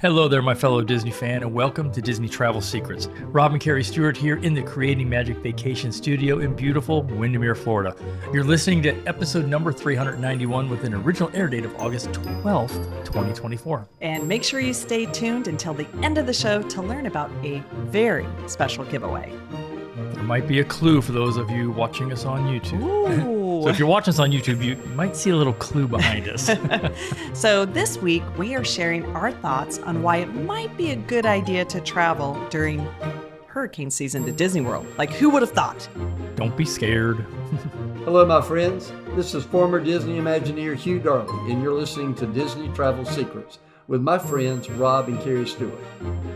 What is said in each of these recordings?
Hello there, my fellow Disney fan, and welcome to Disney Travel Secrets. Rob and Kerri Stuart here in the Creating Magic Vacation Studio in beautiful Windermere, Florida. You're listening to episode number 391 with an original air date of August 12th, 2024. And make sure you stay tuned until the end of the show to learn about a very special giveaway. There might be a clue for those of you watching us on YouTube. So if you're watching us on YouTube, you might see a little clue behind us. So this week, we are sharing our thoughts on why it might be a good idea to travel during hurricane season to Disney World. Like, who would have thought? Don't be scared. Hello, my friends. This is former Disney Imagineer Hugh Darley, and you're listening to Disney Travel Secrets with my friends Rob and Kerri Stuart.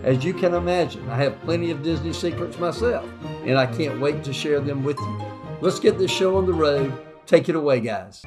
As you can imagine, I have plenty of Disney secrets myself, and I can't wait to share them with you. Let's get this show on the road. Take it away, guys.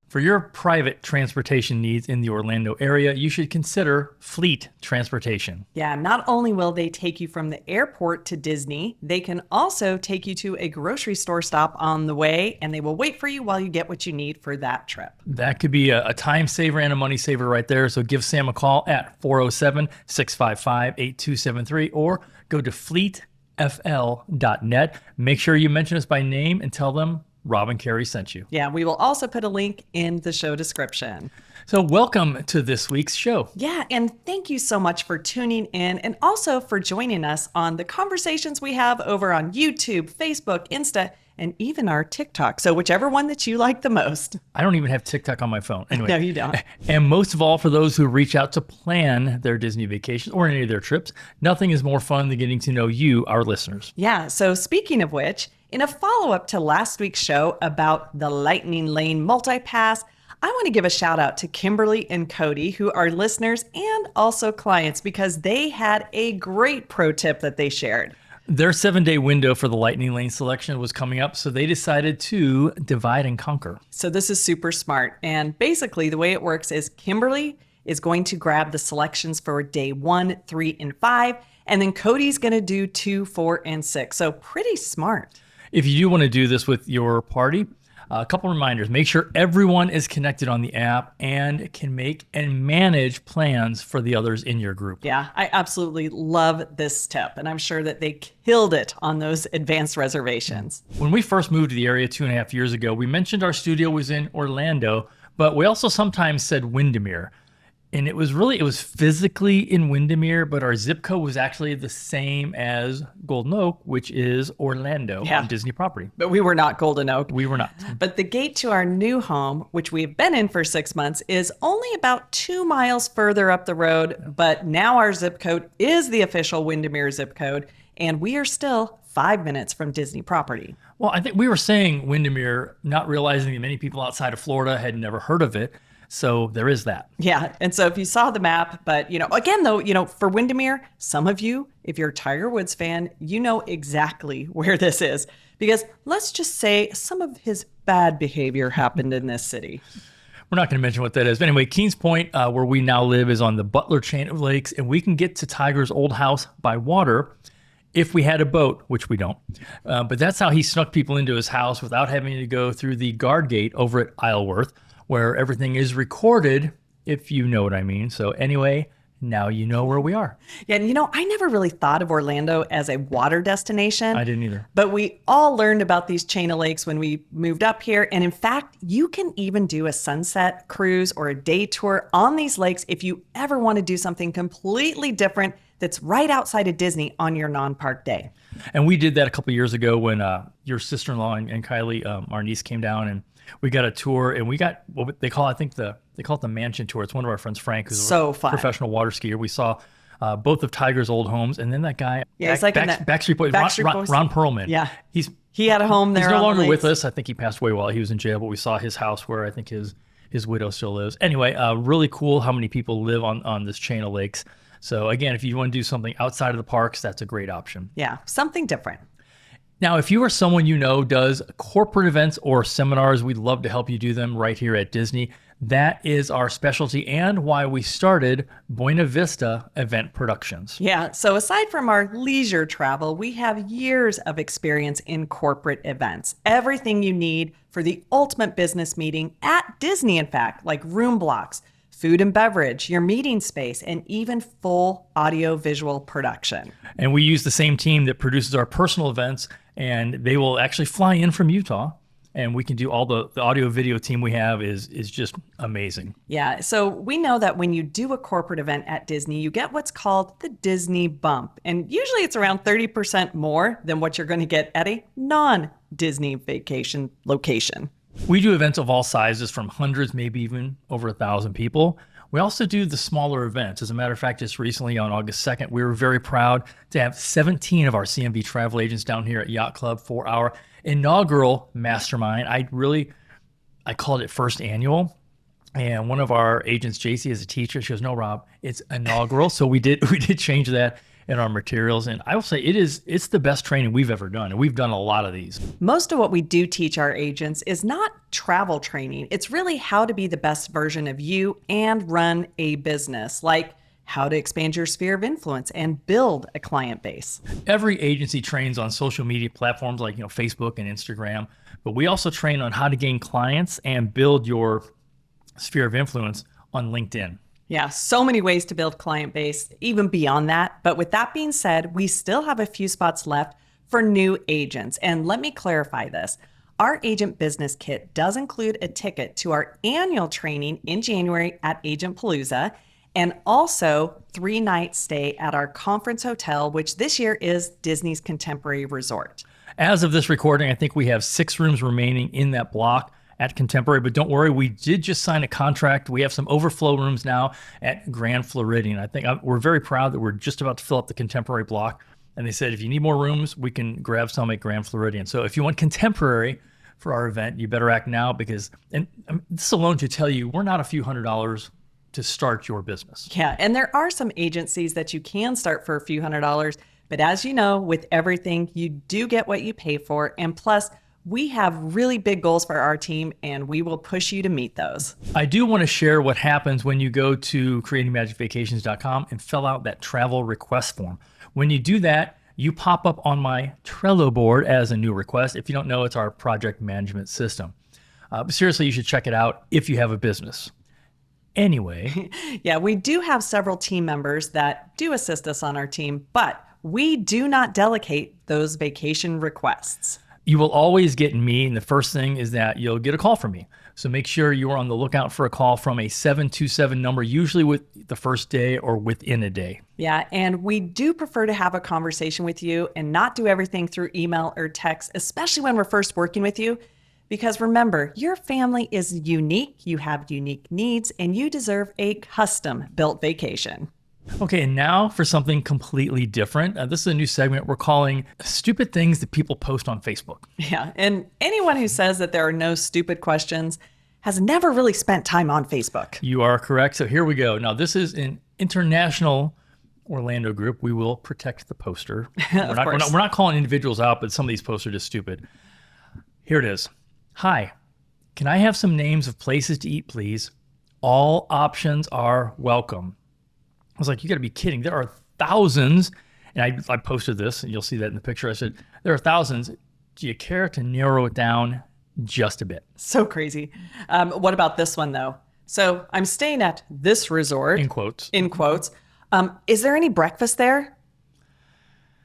For your private transportation needs in the Orlando area, you should consider Fleet Transportation. Yeah, not only will they take you from the airport to Disney, they can also take you to a grocery store stop on the way, and they will wait for you while you get what you need for that trip. That could be a time saver and a money saver right there. So give Sam a call at 407-655-8273 or go to fleetfl.net. Make sure you mention us by name and tell them Rob and Kerri sent you. Yeah, we will also put a link in the show description. So welcome to this week's show. Yeah, and thank you so much for tuning in and also for joining us on the conversations we have over on YouTube, Facebook, Insta, and even our TikTok. So whichever one that you like the most. I don't even have TikTok on my phone. Anyway. No, you don't. And most of all, for those who reach out to plan their Disney vacations or any of their trips, nothing is more fun than getting to know you, our listeners. Yeah, so speaking of which, in a follow-up to last week's show about the Lightning Lane Multipass, I want to give a shout out to Kimberly and Cody, who are listeners and also clients, because they had a great pro tip that they shared. Their 7-day window for the Lightning Lane selection was coming up, so they decided to divide and conquer. So this is super smart. And basically the way it works is Kimberly is going to grab the selections for day 1, 3, and 5, and then Cody's going to do 2, 4, and 6. So pretty smart. If you do want to do this with your party, a couple reminders. Make sure everyone is connected on the app and can make and manage plans for the others in your group. Yeah, I absolutely love this tip, and I'm sure that they killed it on those advanced reservations. When we first moved to the area 2.5 years ago, we mentioned our studio was in Orlando, but we also sometimes said Windermere. And it was physically in Windermere, but our zip code was actually the same as Golden Oak, which is Orlando on Disney property. But we were not Golden Oak. We were not. But the gate to our new home, which we've been in for 6 months, is only about 2 miles further up the road. But now our zip code is the official Windermere zip code, and we are still 5 minutes from Disney property. Well, I think we were saying Windermere, not realizing that many people outside of Florida had never heard of it. So there is that. Yeah. And so if you saw the map, but, again, though, for Windermere, some of you, if you're a Tiger Woods fan, you know exactly where this is. Because let's just say some of his bad behavior happened in this city. We're not going to mention what that is. But anyway, Kings Point, where we now live, is on the Butler chain of lakes. And we can get to Tiger's old house by water if we had a boat, which we don't. But that's how he snuck people into his house without having to go through the guard gate over at Isleworth, where everything is recorded, if you know what I mean. So anyway, now you know where we are. Yeah, and I never really thought of Orlando as a water destination. I didn't either. But we all learned about these chain of lakes when we moved up here. And in fact, you can even do a sunset cruise or a day tour on these lakes if you ever want to do something completely different that's right outside of Disney on your non-park day. And we did that a couple years ago when your sister-in-law and Kylie, our niece, came down, and we got a tour, and we got what they call, they call it the mansion tour. It's one of our friends, Frank, who's a professional water skier. We saw both of Tiger's old homes, and then that guy, Backstreet Boys, Ron Perlman. Yeah, he had a home there. He's no longer with us. I think he passed away while he was in jail, but we saw his house where I think his widow still lives. Anyway, really cool how many people live on this chain of lakes. So again, if you want to do something outside of the parks, that's a great option. Yeah, something different. Now, if you are someone does corporate events or seminars, we'd love to help you do them right here at Disney. That is our specialty and why we started Buena Vista Event Productions. Yeah, so aside from our leisure travel, we have years of experience in corporate events. Everything you need for the ultimate business meeting at Disney, in fact, like room blocks, food and beverage, your meeting space, and even full audio-visual production. And we use the same team that produces our personal events, and they will actually fly in from Utah. And we can do all the audio video team we have is just amazing. Yeah, so we know that when you do a corporate event at Disney, you get what's called the Disney bump. And usually it's around 30% more than what you're going to get at a non-Disney vacation location. We do events of all sizes from hundreds, maybe even over 1,000 people. We also do the smaller events. As a matter of fact, just recently on August 2nd, we were very proud to have 17 of our CMV travel agents down here at Yacht Club for our inaugural mastermind. I called it first annual. And one of our agents, JC, is a teacher. She goes, "No, Rob, it's inaugural." So we did change that in our materials. And I will say it's the best training we've ever done. And we've done a lot of these. Most of what we do teach our agents is not travel training. It's really how to be the best version of you and run a business, like how to expand your sphere of influence and build a client base. Every agency trains on social media platforms like Facebook and Instagram, but we also train on how to gain clients and build your sphere of influence on LinkedIn. Yeah, so many ways to build client base, even beyond that. But with that being said, we still have a few spots left for new agents. And let me clarify this. Our agent business kit does include a ticket to our annual training in January at Agent Palooza, and also 3-night stay at our conference hotel, which this year is Disney's Contemporary Resort. As of this recording, I think we have 6 rooms remaining in that block at Contemporary, but don't worry, we did just sign a contract. We have some overflow rooms now at Grand Floridian. I think we're very proud that we're just about to fill up the Contemporary block. And they said, if you need more rooms, we can grab some at Grand Floridian. So if you want Contemporary for our event, you better act now because, and this alone should tell you, we're not a few $100s to start your business. Yeah, and there are some agencies that you can start for a few $100s, but as you know, with everything, you do get what you pay for. And plus, we have really big goals for our team, and we will push you to meet those. I do want to share what happens when you go to creatingmagicvacations.com and fill out that travel request form. When you do that, you pop up on my Trello board as a new request. If you don't know, it's our project management system. But seriously, you should check it out if you have a business. Anyway. Yeah, we do have several team members that do assist us on our team, but we do not delegate those vacation requests. You will always get me, and the first thing is that you'll get a call from me. So make sure you are on the lookout for a call from a 727 number, usually with the first day or within a day. Yeah, and we do prefer to have a conversation with you and not do everything through email or text, especially when we're first working with you. Because remember, your family is unique, you have unique needs, and you deserve a custom-built vacation. Okay, and now for something completely different. This is a new segment we're calling Stupid Things That People Post on Facebook. Yeah, and anyone who says that there are no stupid questions has never really spent time on Facebook. You are correct. So here we go. Now, this is an international Orlando group. We will protect the poster. We're not calling individuals out, but some of these posts are just stupid. Here it is. Hi, can I have some names of places to eat, please? All options are welcome. I was like, you got to be kidding. There are thousands. And I posted this, and you'll see that in the picture. I said, there are thousands. Do you care to narrow it down just a bit? So crazy. What about this one, though? So I'm staying at this resort. In quotes. In quotes. Is there any breakfast there?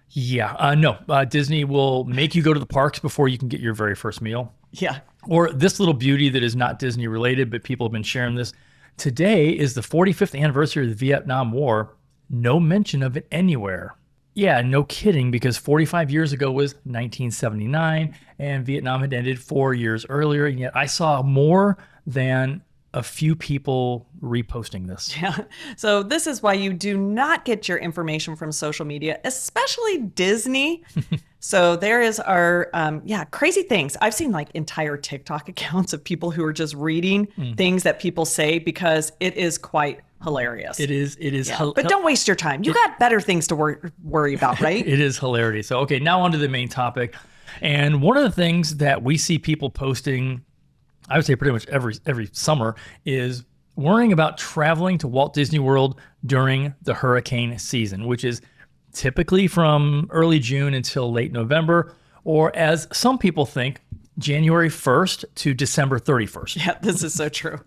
Yeah. No. Disney will make you go to the parks before you can get your very first meal. Yeah. Or this little beauty that is not Disney related, but people have been sharing this. Today is the 45th anniversary of the Vietnam War. No mention of it anywhere. Yeah, no kidding, because 45 years ago was 1979, and Vietnam had ended 4 years earlier, and yet I saw more than a few people reposting this. Yeah. So this is why you do not get your information from social media, especially Disney. So there is our, crazy things. I've seen like entire TikTok accounts of people who are just reading things that people say because it is quite hilarious. It is. Yeah. But don't waste your time. You got better things to worry about, right? It is hilarity. So, okay, now on to the main topic. And one of the things that we see people posting I would say pretty much every summer, is worrying about traveling to Walt Disney World during the hurricane season, which is typically from early June until late November, or as some people think, January 1st to December 31st. Yeah, this is so true.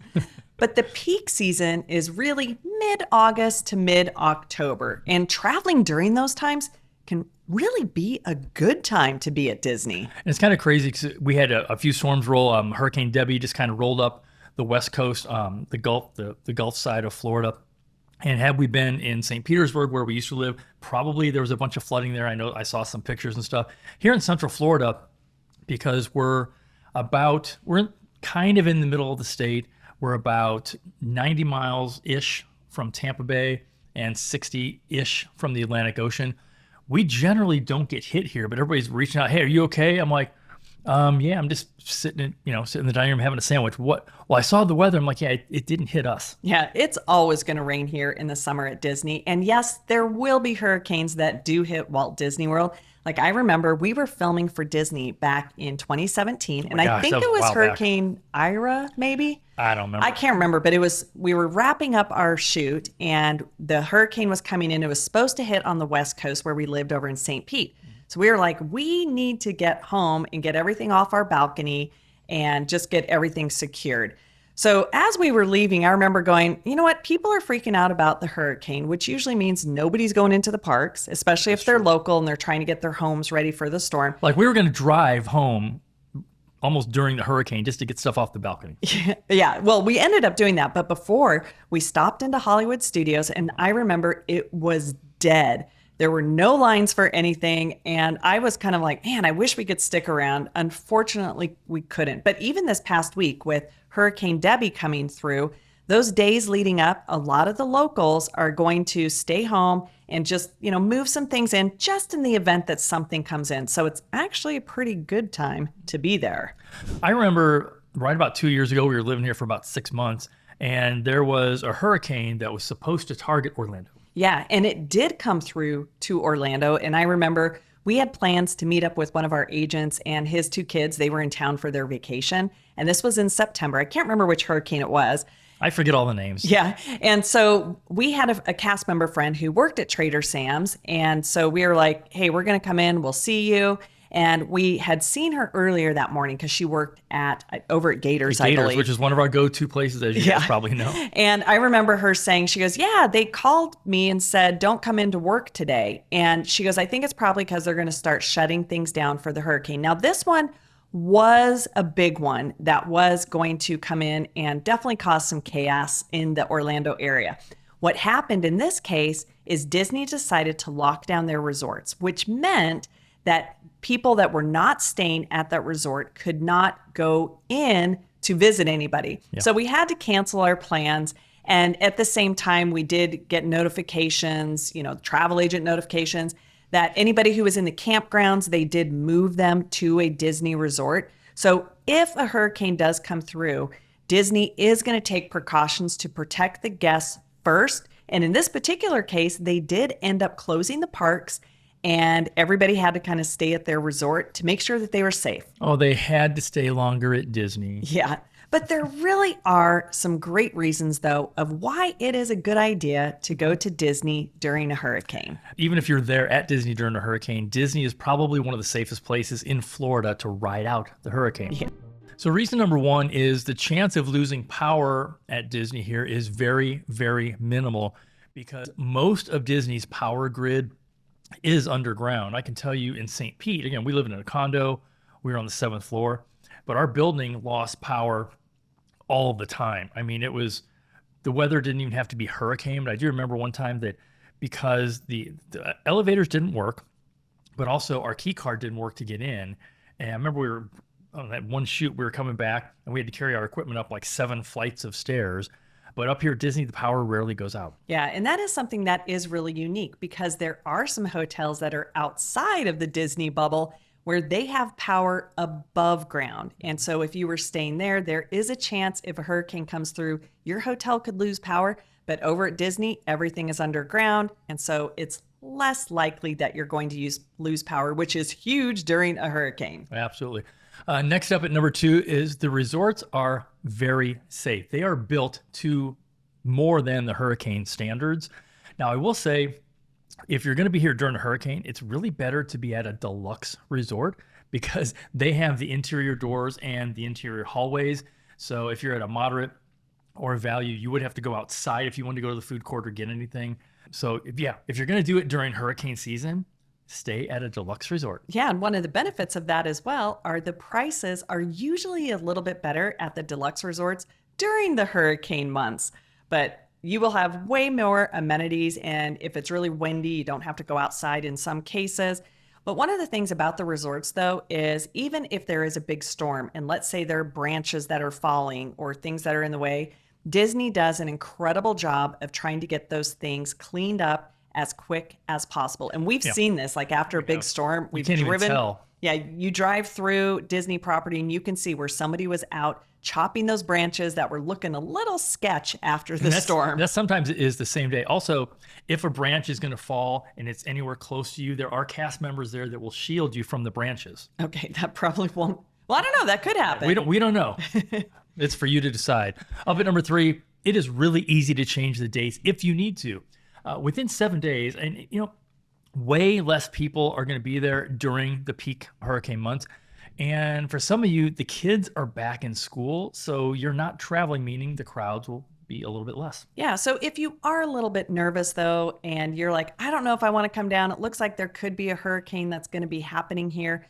But the peak season is really mid-August to mid-October. And traveling during those times can really be a good time to be at Disney. And it's kind of crazy because we had a few storms roll. Hurricane Debbie just kind of rolled up the West Coast, the Gulf side of Florida. And had we been in St. Petersburg, where we used to live, probably there was a bunch of flooding there. I know I saw some pictures and stuff. Here in Central Florida, because we're kind of in the middle of the state. We're about 90 miles-ish from Tampa Bay and 60-ish from the Atlantic Ocean. We generally don't get hit here, but everybody's reaching out. Hey, are you okay? I'm like, yeah, I'm just sitting in the dining room having a sandwich. What? Well, I saw the weather. I'm like, yeah, it didn't hit us. Yeah, it's always going to rain here in the summer at Disney. And yes, there will be hurricanes that do hit Walt Disney World. Like I remember we were filming for Disney back in 2017, and I think it was Hurricane Ira, maybe. I don't remember. I can't remember, but we were wrapping up our shoot, and the hurricane was coming in. It was supposed to hit on the West Coast where we lived over in St. Pete. So we were like, we need to get home and get everything off our balcony and just get everything secured. So as we were leaving, I remember going, you know what? People are freaking out about the hurricane, which usually means nobody's going into the parks, especially if they're local and they're trying to get their homes ready for the storm. Like we were going to drive home almost during the hurricane just to get stuff off the balcony. Yeah, well, we ended up doing that. But before, we stopped into Hollywood Studios, and I remember it was dead. There were no lines for anything. And I was kind of like, man, I wish we could stick around. Unfortunately, we couldn't. But even this past week with Hurricane Debbie coming through, those days leading up, a lot of the locals are going to stay home and just, move some things in just in the event that something comes in. So it's actually a pretty good time to be there. I remember right about 2 years ago, we were living here for about 6 months, and there was a hurricane that was supposed to target Orlando. Yeah, and it did come through to Orlando. And I remember we had plans to meet up with one of our agents and his 2 kids. They were in town for their vacation. And this was in September. I can't remember which hurricane it was. I forget all the names. Yeah. And so we had a cast member friend who worked at Trader Sam's. And so we were like, hey, we're going to come in. We'll see you. And we had seen her earlier that morning because she worked over at Gators, I believe. Which is one of our go-to places, as you guys probably know. And I remember her saying, she goes, yeah, they called me and said, don't come into work today. And she goes, I think it's probably because they're going to start shutting things down for the hurricane. Now, this one was a big one that was going to come in and definitely cause some chaos in the Orlando area. What happened in this case is Disney decided to lock down their resorts, which meant that people that were not staying at that resort could not go in to visit anybody. Yeah. So we had to cancel our plans. And at the same time, we did get notifications, travel agent notifications, that anybody who was in the campgrounds, they did move them to a Disney resort. So if a hurricane does come through, Disney is going to take precautions to protect the guests first. And in this particular case, they did end up closing the parks, and everybody had to kind of stay at their resort to make sure that they were safe. Oh, they had to stay longer at Disney. Yeah. But there really are some great reasons, though, of why it is a good idea to go to Disney during a hurricane. Even if you're there at Disney during a hurricane, Disney is probably one of the safest places in Florida to ride out the hurricane. Yeah. So reason number 1 is the chance of losing power at Disney here is very, very minimal because most of Disney's power grid is underground. I can tell you in St. Pete, again, we live in a condo. We were on the 7th floor, but our building lost power all the time. I mean, the weather didn't even have to be hurricane, but I do remember one time that because the elevators didn't work, but also our key card didn't work to get in. And I remember we were on that one shoot, we were coming back and we had to carry our equipment up like 7 flights of stairs. But up here at Disney, the power rarely goes out. Yeah, and that is something that is really unique because there are some hotels that are outside of the Disney bubble where they have power above ground. And so if you were staying there, there is a chance if a hurricane comes through, your hotel could lose power. But over at Disney, everything is underground. And so it's less likely that you're going to lose power, which is huge during a hurricane. Absolutely. Next up at number 2 is the resorts are very safe. They are built to more than the hurricane standards. Now, I will say, if you're going to be here during a hurricane, it's really better to be at a deluxe resort because they have the interior doors and the interior hallways. So if you're at a moderate or a value, you would have to go outside if you want to go to the food court or get anything. So if you're going to do it during hurricane season, stay at a deluxe resort. Yeah, and one of the benefits of that as well are the prices are usually a little bit better at the deluxe resorts during the hurricane months. But you will have way more amenities, and if it's really windy, you don't have to go outside in some cases. But one of the things about the resorts, though, is even if there is a big storm, and let's say there are branches that are falling or things that are in the way, Disney does an incredible job of trying to get those things cleaned up as quick as possible. And we've seen this, like after a big storm, we've can't driven. even tell. Yeah, you drive through Disney property and you can see where somebody was out chopping those branches that were looking a little sketch after the storm. That sometimes it is the same day. Also, if a branch is going to fall and it's anywhere close to you, there are cast members there that will shield you from the branches. Okay, that probably won't. Well, I don't know. That could happen. We don't know. It's for you to decide. Up at number 3, it is really easy to change the dates if you need to. Within 7 days, and way less people are going to be there during the peak hurricane months. And for some of you, the kids are back in school, so you're not traveling, meaning the crowds will be a little bit less. Yeah, so if you are a little bit nervous though, and you're like, I don't know if I want to come down, it looks like there could be a hurricane that's going to be happening here,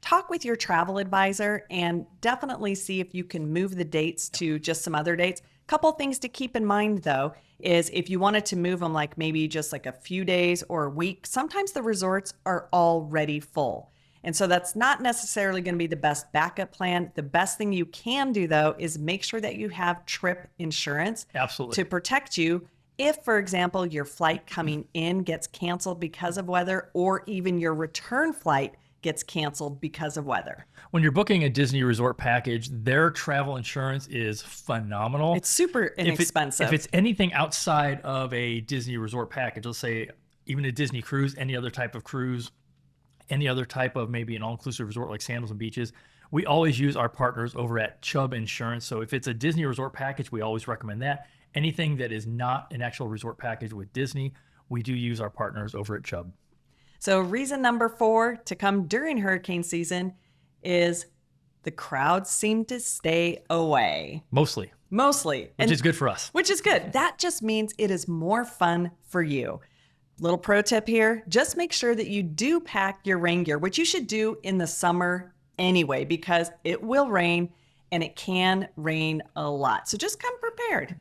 talk with your travel advisor and definitely see if you can move the dates to just some other dates. Couple things to keep in mind though is if you wanted to move them like maybe just like a few days or a week, sometimes the resorts are already full. And so that's not necessarily going to be the best backup plan. The best thing you can do though is make sure that you have trip insurance. Absolutely. To protect you if, for example, your flight coming in gets canceled because of weather, or even your return flight gets canceled because of weather. When you're booking a Disney resort package, their travel insurance is phenomenal. It's super inexpensive. If it's anything outside of a Disney resort package, let's say even a Disney cruise, any other type of cruise, any other type of maybe an all-inclusive resort like Sandals and Beaches, we always use our partners over at Chubb Insurance. So if it's a Disney resort package, we always recommend that. Anything that is not an actual resort package with Disney, we do use our partners over at Chubb. So reason number 4 to come during hurricane season is the crowds seem to stay away. Mostly. Which is good for us. Which is good. That just means it is more fun for you. Little pro tip here, just make sure that you do pack your rain gear, which you should do in the summer anyway, because it will rain and it can rain a lot. So just come prepared.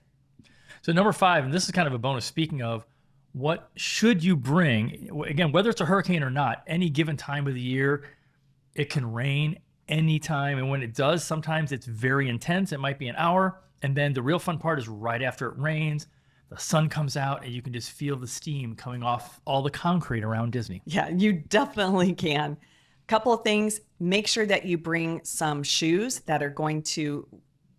So number 5, and this is kind of a bonus, speaking of, what should you bring? Again, whether it's a hurricane or not, any given time of the year, it can rain anytime. And when it does, sometimes it's very intense. It might be an hour. And then the real fun part is right after it rains, the sun comes out and you can just feel the steam coming off all the concrete around Disney. Yeah, you definitely can. Couple of things, make sure that you bring some shoes that are going to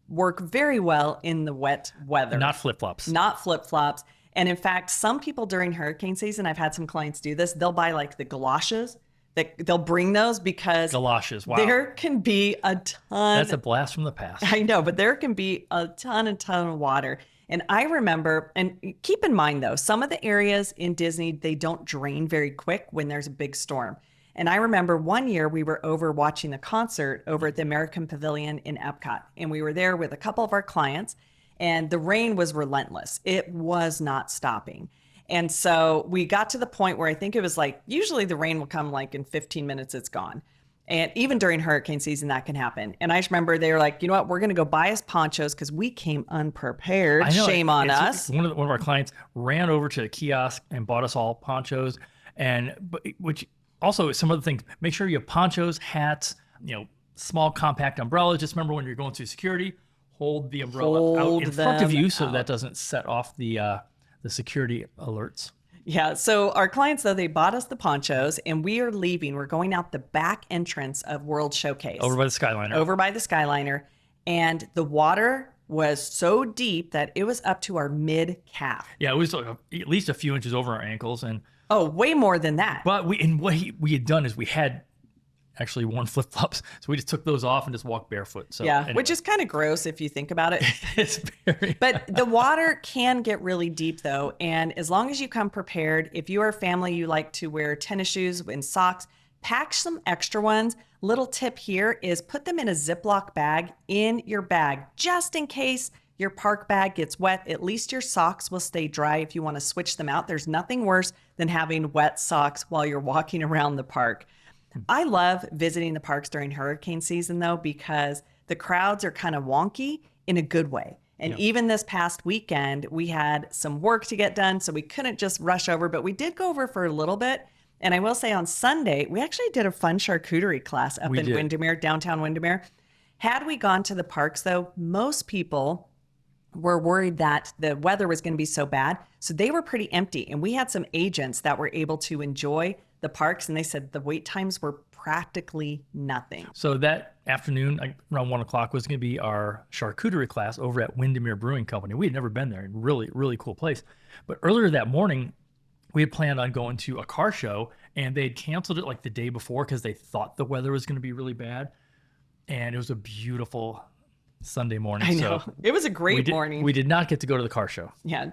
work very well in the wet weather. Not flip-flops. Not flip-flops. And in fact, some people during hurricane season, I've had some clients do this, they'll buy like the galoshes. They'll bring those because galoshes, wow. There can be a ton. That's a blast from the past. I know, but there can be a ton of water. And I remember, and keep in mind though, some of the areas in Disney, they don't drain very quick when there's a big storm. And I remember one year we were over watching a concert over at the American Pavilion in Epcot. And we were there with a couple of our clients. And the rain was relentless. It was not stopping. And so we got to the point where I think it was like, usually the rain will come like in 15 minutes, it's gone. And even during hurricane season, that can happen. And I just remember they were like, you know what, we're going to go buy us ponchos because we came unprepared. I know, Shame on us. One of our clients ran over to the kiosk and bought us all ponchos. Which also some other things, make sure you have ponchos, hats, small compact umbrellas. Just remember when you're going through security, hold the umbrella out in front of you so that doesn't set off the security alerts. Yeah. So our clients, though, they bought us the ponchos and we are leaving. We're going out the back entrance of World Showcase. Over by the Skyliner. And the water was so deep that it was up to our mid-calf. Yeah, it was like at least a few inches over our ankles. And way more than that. But what we had done is we had actually worn flip-flops. So we just took those off and just walked barefoot. So yeah, anyway. which is kind of gross if you think about it. It's very... But the water can get really deep though. And as long as you come prepared, if you are a family, you like to wear tennis shoes and socks, pack some extra ones. Little tip here is put them in a Ziploc bag in your bag, just in case your park bag gets wet. At least your socks will stay dry if you want to switch them out. There's nothing worse than having wet socks while you're walking around the park. I love visiting the parks during hurricane season though, because the crowds are kind of wonky in a good way. And even this past weekend, we had some work to get done, so we couldn't just rush over, but we did go over for a little bit. And I will say on Sunday, we actually did a fun charcuterie class up in Windermere, downtown Windermere. Had we gone to the parks though, most people were worried that the weather was going to be so bad. So they were pretty empty. And we had some agents that were able to enjoy the parks. And they said the wait times were practically nothing. So that afternoon, around 1 o'clock, was going to be our charcuterie class over at Windermere Brewing Company. We had never been there. Really, really cool place. But earlier that morning, we had planned on going to a car show, and they had canceled it like the day before because they thought the weather was going to be really bad. And it was a beautiful Sunday morning. I know. So it was a great morning. We did not get to go to the car show. Yeah.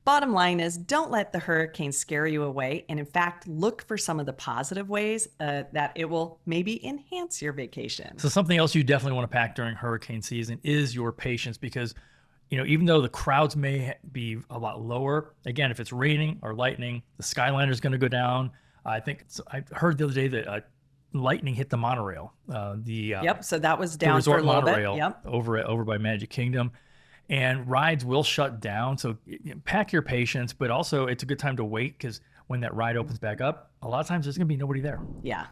Bottom line is, don't let the hurricane scare you away. And in fact, look for some of the positive ways that it will maybe enhance your vacation. So something else you definitely want to pack during hurricane season is your patience, because even though the crowds may be a lot lower, again, if it's raining or lightning, the Skyliner is going to go down. I heard the other day that lightning hit the monorail. So that was the down resort for a little monorail bit. Yep. over by Magic Kingdom, and rides will shut down. So pack your patience, but also it's a good time to wait, because when that ride opens back up, a lot of times there's going to be nobody there. Yeah.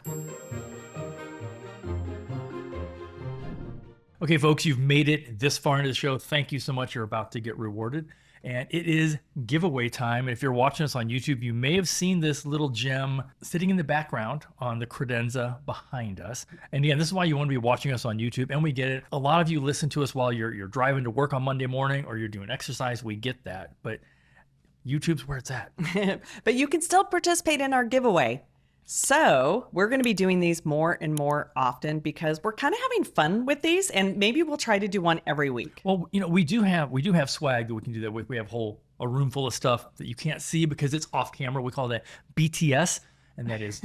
Okay, folks, you've made it this far into the show. Thank you so much. You're about to get rewarded. And it is giveaway time. If you're watching us on YouTube, you may have seen this little gem sitting in the background on the credenza behind us. And again, this is why you want to be watching us on YouTube. And we get it. A lot of you listen to us while you're driving to work on Monday morning, or you're doing exercise. We get that. But YouTube's where it's at. But you can still participate in our giveaway. So we're going to be doing these more and more often, because we're kind of having fun with these, and maybe we'll try to do one every week. Well, we do have swag that we can do that with. We have a room full of stuff that you can't see because it's off camera. We call that BTS, and that is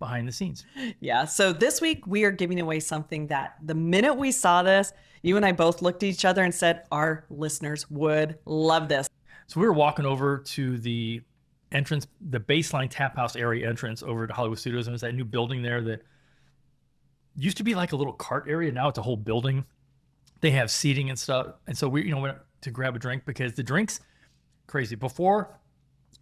behind the scenes. Yeah. So this week we are giving away something that the minute we saw this, you and I both looked at each other and said, our listeners would love this. So we were walking over to the entrance, the Baseline Tap House area entrance over to Hollywood Studios, and there's that new building there that used to be like a little cart area. Now it's a whole building. They have seating and stuff. And so we went to grab a drink, because the drinks, crazy. Before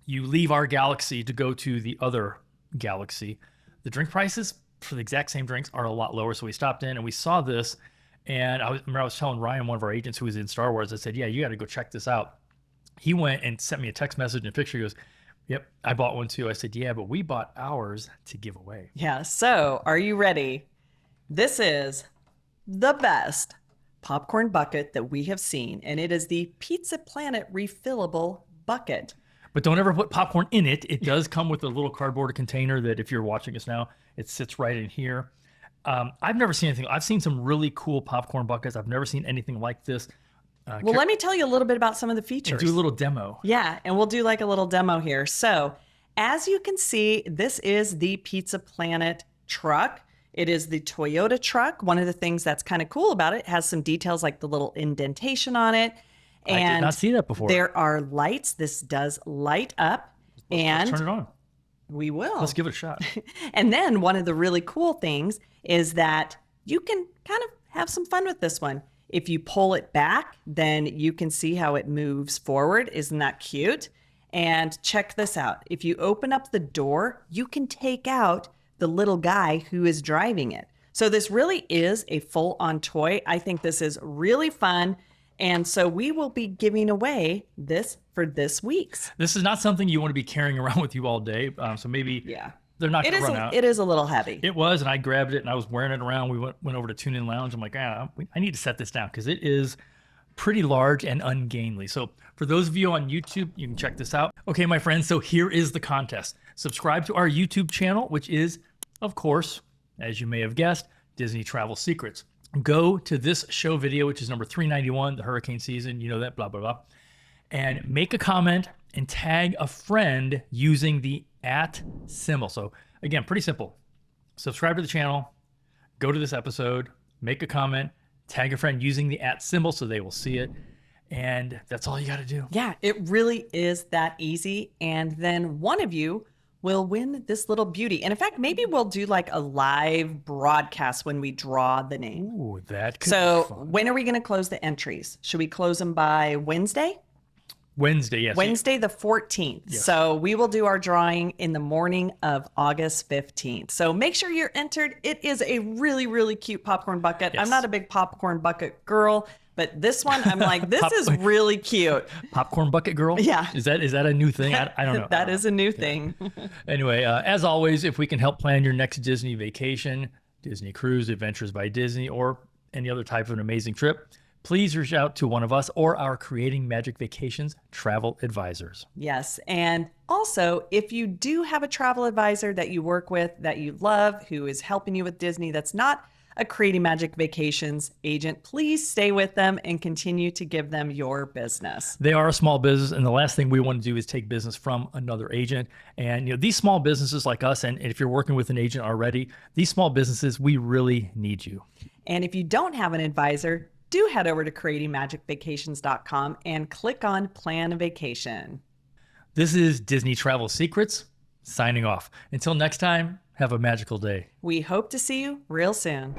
you leave our galaxy to go to the other galaxy, the drink prices for the exact same drinks are a lot lower. So we stopped in and we saw this, and I was telling Ryan, one of our agents who was in Star Wars, I said, yeah, you got to go check this out. He went and sent me a text message and a picture. He goes, yep, I bought one too. I said, yeah, but we bought ours to give away. Yeah. So are you ready? This is the best popcorn bucket that we have seen, and it is the Pizza Planet refillable bucket. But don't ever put popcorn in it. It does come with a little cardboard container that, if you're watching us now, it sits right in here. I've never seen anything. I've seen some really cool popcorn buckets. I've never seen anything like this. Well, let me tell you a little bit about some of the features. Do a little demo. Yeah, and we'll do like a little demo here. So, as you can see, this is the Pizza Planet truck. It is the Toyota truck. One of the things that's kind of cool about it has some details like the little indentation on it. And I did not see that before. There are lights. This does light up. Let's turn it on. We will. Let's give it a shot. And then one of the really cool things is that you can kind of have some fun with this one. If you pull it back, then you can see how it moves forward. Isn't that cute? And check this out. If you open up the door, you can take out the little guy who is driving it. So this really is a full-on toy. I think this is really fun. And so we will be giving away this for this week's. This is not something you want to be carrying around with you all day. So maybe they're not going to run out. It is a little heavy. It was, and I grabbed it and I was wearing it around. We went over to Tune In Lounge. I'm like, I need to set this down, because it is pretty large and ungainly. So for those of you on YouTube, you can check this out. Okay, my friends, so here is the contest. Subscribe to our YouTube channel, which is, of course, as you may have guessed, Disney Travel Secrets. Go to this show video, which is number 391, the hurricane season, you know that, blah, blah, blah, and make a comment and tag a friend using the @ symbol. So again, pretty simple. Subscribe to the channel, go to this episode, make a comment, tag a friend using the @ symbol so they will see it. And that's all you got to do. Yeah, it really is that easy. And then one of you will win this little beauty. And in fact, maybe we'll do like a live broadcast when we draw the name. Ooh, that could So be fun. when are we going to close the entries? Should we close them by Wednesday? Wednesday, yes. Wednesday the 14th. Yes. So we will do our drawing in the morning of August 15th. So make sure you're entered. It is a really, really cute popcorn bucket. Yes. I'm not a big popcorn bucket girl, but this one, I'm like, this is really cute. Popcorn bucket girl? Yeah. Is that a new thing? I don't know. That is a new thing. Anyway, as always, if we can help plan your next Disney vacation, Disney cruise, Adventures by Disney, or any other type of an amazing trip, please reach out to one of us or our Creating Magic Vacations travel advisors. Yes. And also, if you do have a travel advisor that you work with, that you love, who is helping you with Disney, that's not a Creating Magic Vacations agent, please stay with them and continue to give them your business. They are a small business, and the last thing we want to do is take business from another agent. And these small businesses like us, and if you're working with an agent already, these small businesses, we really need you. And if you don't have an advisor, do head over to creatingmagicvacations.com and click on Plan a Vacation. This is Disney Travel Secrets, signing off. Until next time, have a magical day. We hope to see you real soon.